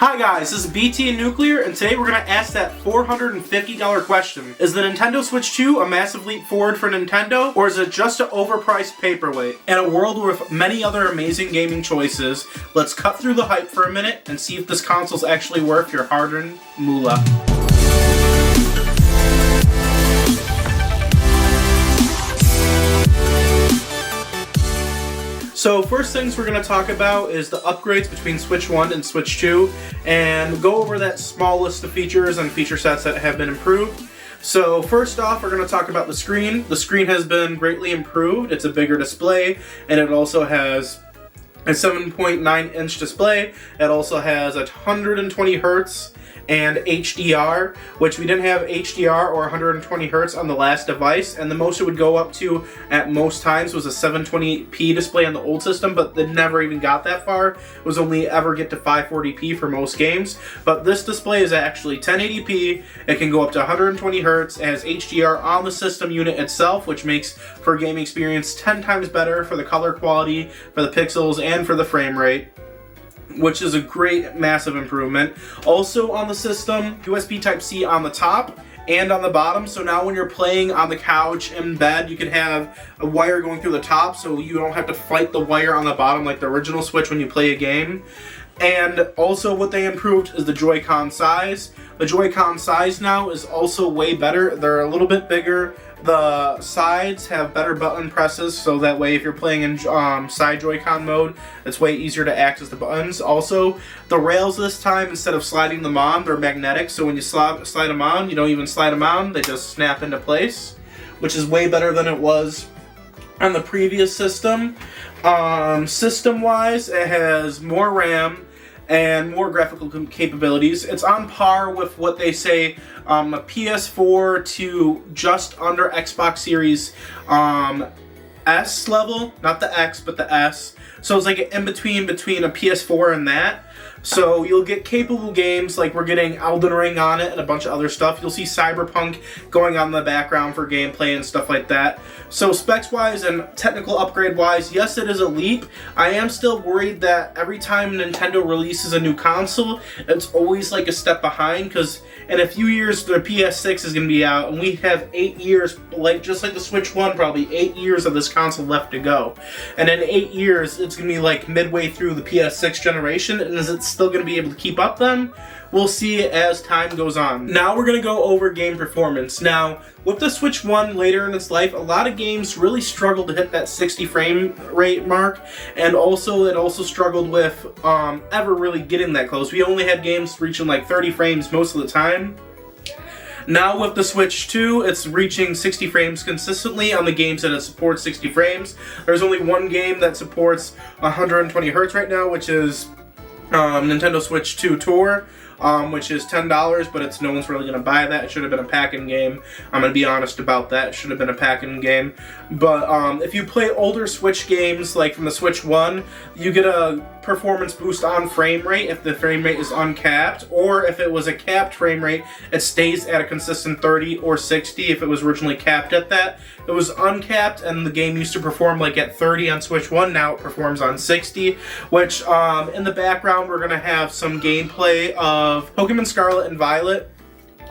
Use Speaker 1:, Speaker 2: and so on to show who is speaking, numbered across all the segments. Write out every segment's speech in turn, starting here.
Speaker 1: Hi guys, this is BT and Nuclear, and today we're going to ask that $450 question. Is the Nintendo Switch 2 a massive leap forward for Nintendo, or is it just an overpriced paperweight? In a world with many other amazing gaming choices, let's cut through the hype for a minute and see if this console's actually worth your hard-earned moolah. So first things we're going to talk about is the upgrades between Switch 1 and Switch 2 and go over that small list of features and feature sets that have been improved. So first off, we're going to talk about the screen. The screen has been greatly improved. It's a bigger display, and it also has a 7.9-inch display. It also has 120 Hz and HDR, which we didn't have HDR or 120 Hz on the last device, and the most it would go up to at most times was a 720p display on the old system, but they never even got that far. It was only ever get to 540p for most games, but this display is actually 1080p. It can go up to 120 Hz, it has HDR on the system unit itself, which makes for a gaming experience 10 times better for the color quality, for the pixels, and for the frame rate, which is a great massive improvement. Also on the system, USB Type-C on the top and on the bottom, so now when you're playing on the couch in bed, you can have a wire going through the top so you don't have to fight the wire on the bottom like the original Switch when you play a game. And also what they improved is the Joy-Con size. The Joy-Con size now is also way better. They're a little bit bigger. The sides have better button presses, so that way if you're playing in side Joy-Con mode, it's way easier to access the buttons. Also, the rails this time, instead of sliding them on, they're magnetic, so when you slide them on, you don't even slide them on, they just snap into place, which is way better than it was on the previous system. System-wise, it has more RAM and more graphical capabilities. It's on par with what they say a PS4 to just under Xbox Series S level, not the X, but the S. So it's like an in-between between a PS4 and that. So you'll get capable games, like we're getting Elden Ring on it and a bunch of other stuff. You'll see Cyberpunk going on in the background for gameplay and stuff like that. So specs-wise and technical upgrade-wise, yes, it is a leap. I am still worried that every time Nintendo releases a new console, it's always like a step behind, because in a few years, the PS6 is going to be out, and we have 8 years, just like the Switch 1, probably 8 years of this console left to go. And in 8 years, it's going to be like midway through the PS6 generation, and is it still going to be able to keep up then? We'll see as time goes on. Now we're going to go over game performance. Now, with the Switch 1 later in its life, a lot of games really struggled to hit that 60 frame rate mark, and also it also struggled with ever really getting that close. We only had games reaching like 30 frames most of the time. Now with the Switch 2, it's reaching 60 frames consistently on the games that it supports 60 frames. There's only one game that supports 120 Hz right now, which is Nintendo Switch 2 Tour, which is $10, but no one's really going to buy that. It should have been a pack-in game. I'm going to be honest about that. It should have been a pack-in game. But if you play older Switch games, like from the Switch 1, you get a performance boost on frame rate if the frame rate is uncapped, or if it was a capped frame rate, it stays at a consistent 30 or 60 if it was originally capped at that. It was uncapped, and the game used to perform like at 30 on Switch 1, now it performs on 60, which in the background we're going to have some gameplay of Pokemon Scarlet and Violet,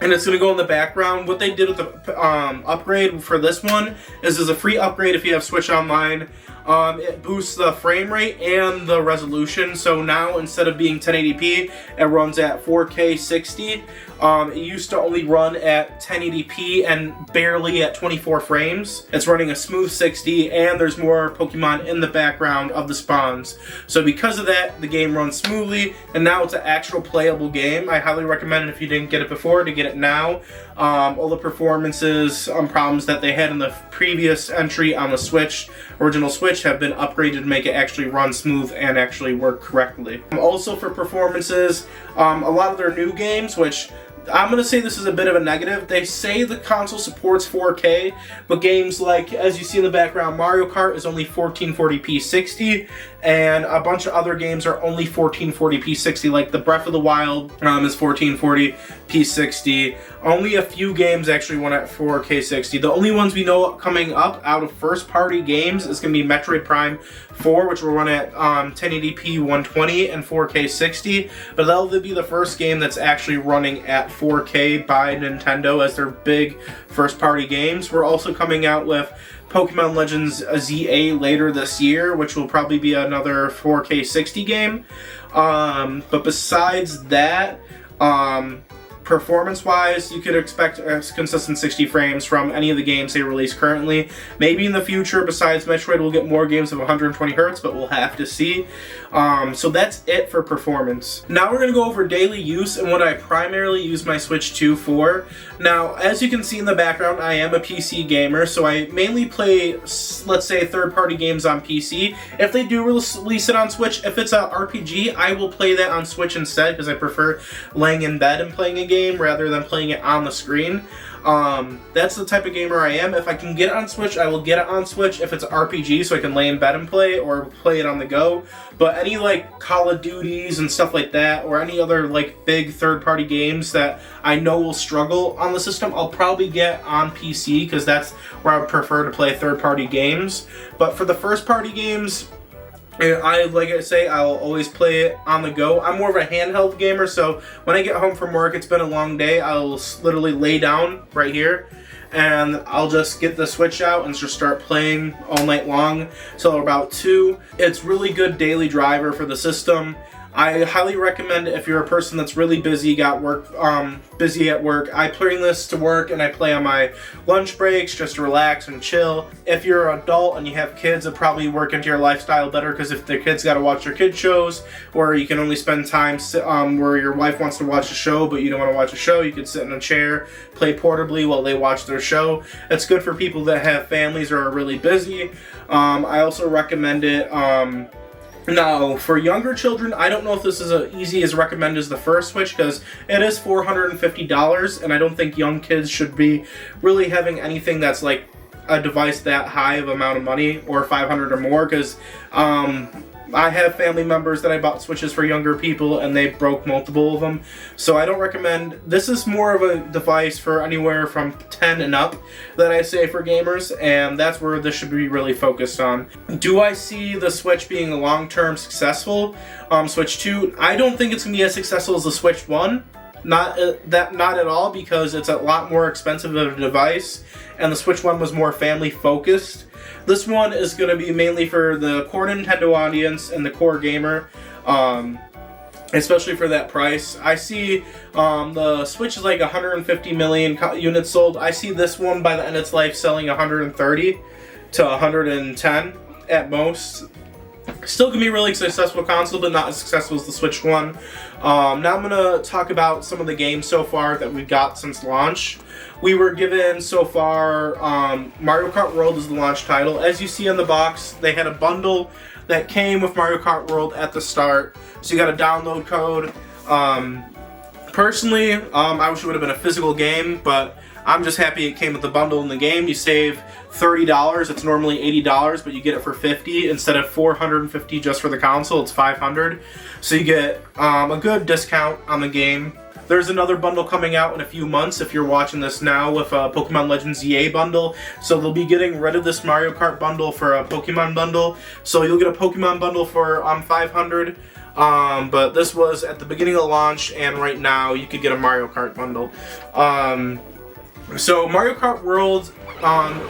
Speaker 1: and it's going to go in the background. What they did with the upgrade for this one is there's a free upgrade if you have Switch Online. It boosts the frame rate and the resolution, so now instead of being 1080p, it runs at 4K 60. It used to only run at 1080p and barely at 24 frames. It's running a smooth 60, and there's more Pokemon in the background of the spawns. So because of that, the game runs smoothly, and now it's an actual playable game. I highly recommend it if you didn't get it before to get it now. All the performances problems that they had in the previous entry on the Switch, original Switch, have been upgraded to make it actually run smooth and actually work correctly. Also for performances, a lot of their new games, which I'm going to say this is a bit of a negative. They say the console supports 4K, but games like, as you see in the background, Mario Kart is only 1440p 60, and a bunch of other games are only 1440p 60, like the Breath of the Wild is 1440p 60. Only a few games actually went at 4K 60. The only ones we know coming up out of first-party games is going to be Metroid Prime 4, which will run at 1080p 120 and 4K 60, but that'll be the first game that's actually running at 4K by Nintendo as their big first-party games. We're also coming out with Pokemon Legends ZA later this year, which will probably be another 4K 60 game. But besides that, performance-wise, you could expect a consistent 60 frames from any of the games they release currently. Maybe in the future, besides Metroid, we'll get more games of 120 Hz, but we'll have to see. So that's it for performance. Now we're going to go over daily use and what I primarily use my Switch 2 for. Now, as you can see in the background, I am a PC gamer, so I mainly play, let's say, third-party games on PC. If they do release it on Switch, if it's an RPG, I will play that on Switch instead, because I prefer laying in bed and playing a game rather than playing it on the screen. That's the type of gamer I am. If I can get it on Switch, I will get it on Switch if it's an RPG, so I can lay in bed and play, or play it on the go. But any like Call of Duties and stuff like that, or any other like big third-party games that I know will struggle on the system, I'll probably get on PC, because that's where I would prefer to play third-party games. But for the first-party games, like I say, I'll always play it on the go. I'm more of a handheld gamer, so when I get home from work, it's been a long day, I'll literally lay down right here, and I'll just get the Switch out and just start playing all night long till about 2. It's really good daily driver for the system. I highly recommend it if you're a person that's really busy, busy at work. I bring this to work and I play on my lunch breaks just to relax and chill. If you're an adult and you have kids, it'll probably work into your lifestyle better, because if the kids got to watch their kid shows, or you can only spend time where your wife wants to watch a show but you don't want to watch a show, you could sit in a chair, play portably while they watch their show. It's good for people that have families or are really busy. I also recommend it. Now, for younger children, I don't know if this is as easy as recommended as the first Switch, because it is $450, and I don't think young kids should be really having anything that's like a device that high of amount of money, or $500 or more, because I have family members that I bought Switches for younger people and they broke multiple of them. So I don't recommend. This is more of a device for anywhere from 10 and up that I say for gamers, and that's where this should be really focused on. Do I see the Switch being a long-term successful? Switch 2, I don't think it's going to be as successful as the Switch 1. Not at all, because it's a lot more expensive of a device, and the Switch 1 was more family focused. This one is going to be mainly for the core Nintendo audience and the core gamer, especially for that price. I see the Switch is like 150 million units sold. I see this one by the end of its life selling 130 to 110 at most. Still gonna be a really successful console, but not as successful as the Switch 1. Now I'm gonna talk about some of the games so far that we've got since launch. We were given so far Mario Kart World is the launch title. As you see on the box, they had a bundle that came with Mario Kart World at the start, so you got a download code. Personally, I wish it would have been a physical game, but I'm just happy it came with the bundle in the game. You save $30. It's normally $80, but you get it for $50 instead of $450 just for the console. It's $500, so you get a good discount on the game. There's another bundle coming out in a few months if you're watching this now, with a Pokemon Legends ZA bundle. So they'll be getting rid of this Mario Kart bundle for a Pokemon bundle. So you'll get a Pokemon bundle for $500. But this was at the beginning of launch, and right now you could get a Mario Kart bundle. So Mario Kart World,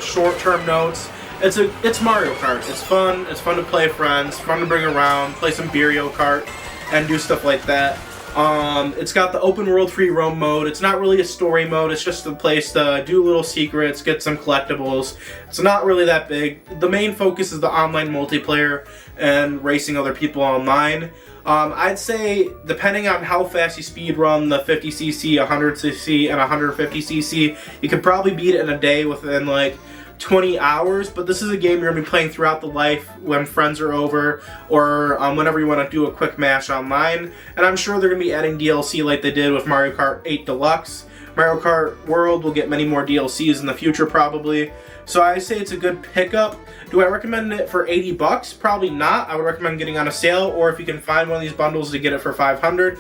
Speaker 1: short-term notes, it's Mario Kart. It's fun to play with friends, fun to bring around, play some Mario Kart, and do stuff like that. It's got the open world free roam mode. It's not really a story mode, it's just a place to do little secrets, get some collectibles. It's not really that big. The main focus is the online multiplayer and racing other people online. I'd say, depending on how fast you speed run the 50cc, 100cc, and 150cc, you could probably beat it in a day within like 20 hours, but this is a game you're going to be playing throughout the life when friends are over, or whenever you want to do a quick match online. And I'm sure they're going to be adding DLC like they did with Mario Kart 8 Deluxe. Mario Kart World will get many more DLCs in the future probably. So I say it's a good pickup. Do I recommend it for $80? Probably not. I would recommend getting on a sale, or if you can find one of these bundles, to get it for $500.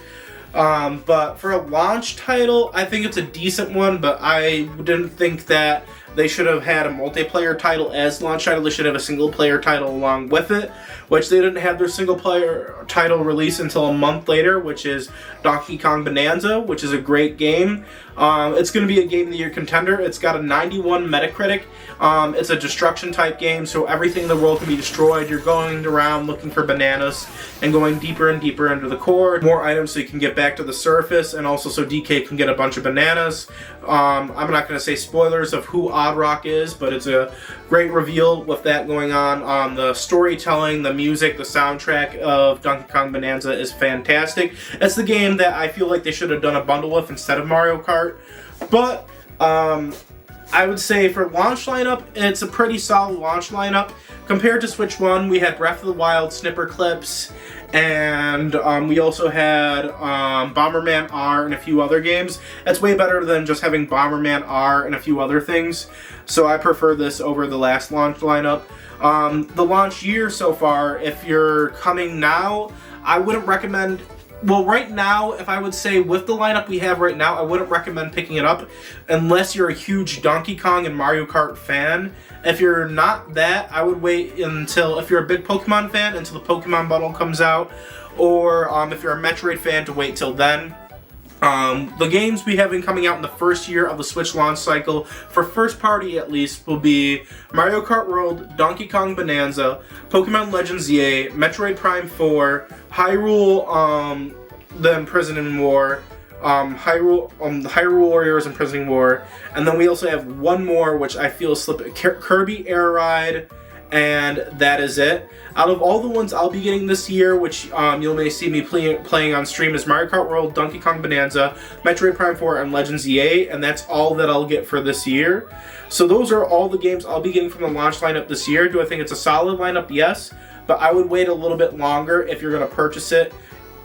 Speaker 1: But for a launch title, I think it's a decent one, but I didn't think that they should have had a multiplayer title as launch title. They should have a single player title along with it, which they didn't have their single player title release until a month later, which is Donkey Kong Bananza, which is a great game. It's going to be a Game of the Year contender. It's got a 91 Metacritic. It's a destruction type game, so everything in the world can be destroyed. You're going around looking for bananas and going deeper and deeper into the core. More items so you can get back to the surface, and also so DK can get a bunch of bananas. I'm not going to say spoilers of who Oddrock is, but it's a great reveal with that going on. The storytelling, the music, the soundtrack of Donkey Kong Bonanza is fantastic. It's the game that I feel like they should have done a bundle with instead of Mario Kart. But I would say for launch lineup, it's a pretty solid launch lineup. Compared to Switch 1, we had Breath of the Wild, Snipper Clips, and we also had Bomberman R and a few other games. That's way better than just having Bomberman R and a few other things. So I prefer this over the last launch lineup. The launch year so far, if you're coming now, I wouldn't recommend... Well, right now, if I would say with the lineup we have right now, I wouldn't recommend picking it up unless you're a huge Donkey Kong and Mario Kart fan. If you're not that, I would wait until, if you're a big Pokemon fan, until the Pokemon bundle comes out, or if you're a Metroid fan, to wait till then. The games we have been coming out in the first year of the Switch launch cycle, for first party at least, will be Mario Kart World, Donkey Kong Bonanza, Pokemon Legends EA, Metroid Prime 4, Hyrule, the Imprisoning War, Hyrule Warriors Imprisoning War, and then we also have one more which I feel slipped, Kirby Air Ride, and that is it. Out of all the ones I'll be getting this year, which you may see me playing on stream, is Mario Kart World, Donkey Kong Bonanza, Metroid Prime 4, and Legends EA, and that's all that I'll get for this year. So those are all the games I'll be getting from the launch lineup this year. Do I think it's a solid lineup? Yes, but I would wait a little bit longer if you're going to purchase it.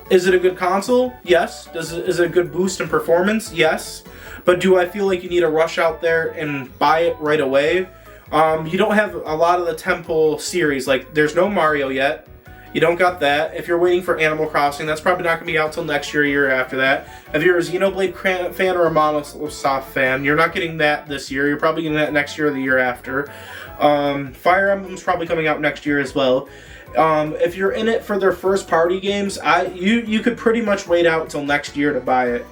Speaker 1: Is it a good console? Yes. Is it a good boost in performance? Yes. But do I feel like you need to rush out there and buy it right away? You don't have a lot of the Temple series. Like, there's no Mario yet. You don't got that. If you're waiting for Animal Crossing, that's probably not going to be out till next year, year after that. If you're a Xenoblade fan or a Monosoft fan, you're not getting that this year. You're probably getting that next year or the year after. Fire Emblem's probably coming out next year as well. If you're in it for their first party games, you could pretty much wait out until next year to buy it.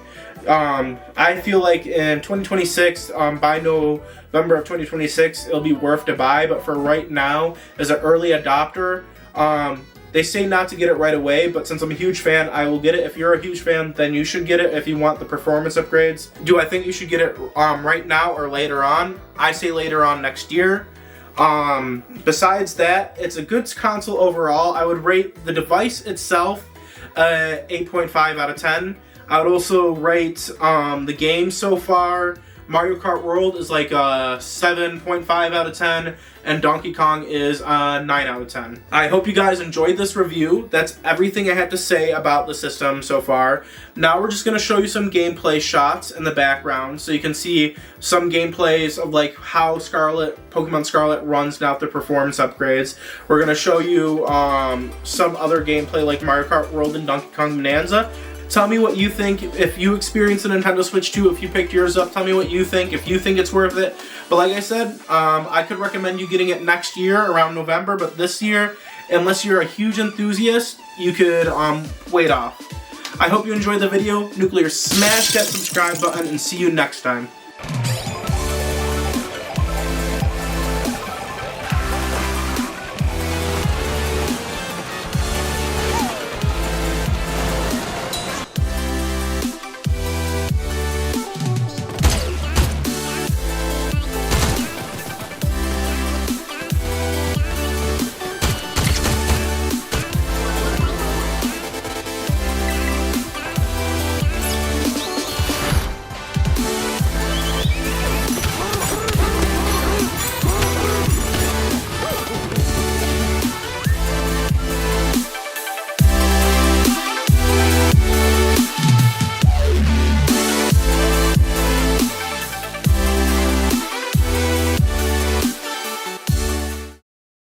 Speaker 1: I feel like in 2026, by November of 2026, it'll be worth to buy, but for right now, as an early adopter, they say not to get it right away, but since I'm a huge fan, I will get it. If you're a huge fan, then you should get it if you want the performance upgrades. Do I think you should get it right now or later on? I say later on next year. Besides that, it's a good console overall. I would rate the device itself 8.5 out of 10. I would also rate the game so far. Mario Kart World is like a 7.5 out of 10, and Donkey Kong is a 9 out of 10. I hope you guys enjoyed this review. That's everything I have to say about the system so far. Now we're just going to show you some gameplay shots in the background so you can see some gameplays of like how Pokemon Scarlet runs now with their performance upgrades. We're going to show you some other gameplay like Mario Kart World and Donkey Kong Bonanza. Tell me what you think. If you experienced the Nintendo Switch 2, if you picked yours up, tell me what you think, if you think it's worth it. But like I said, I could recommend you getting it next year around November, but this year, unless you're a huge enthusiast, you could wait off. I hope you enjoyed the video. Nuclear, smash that subscribe button and see you next time.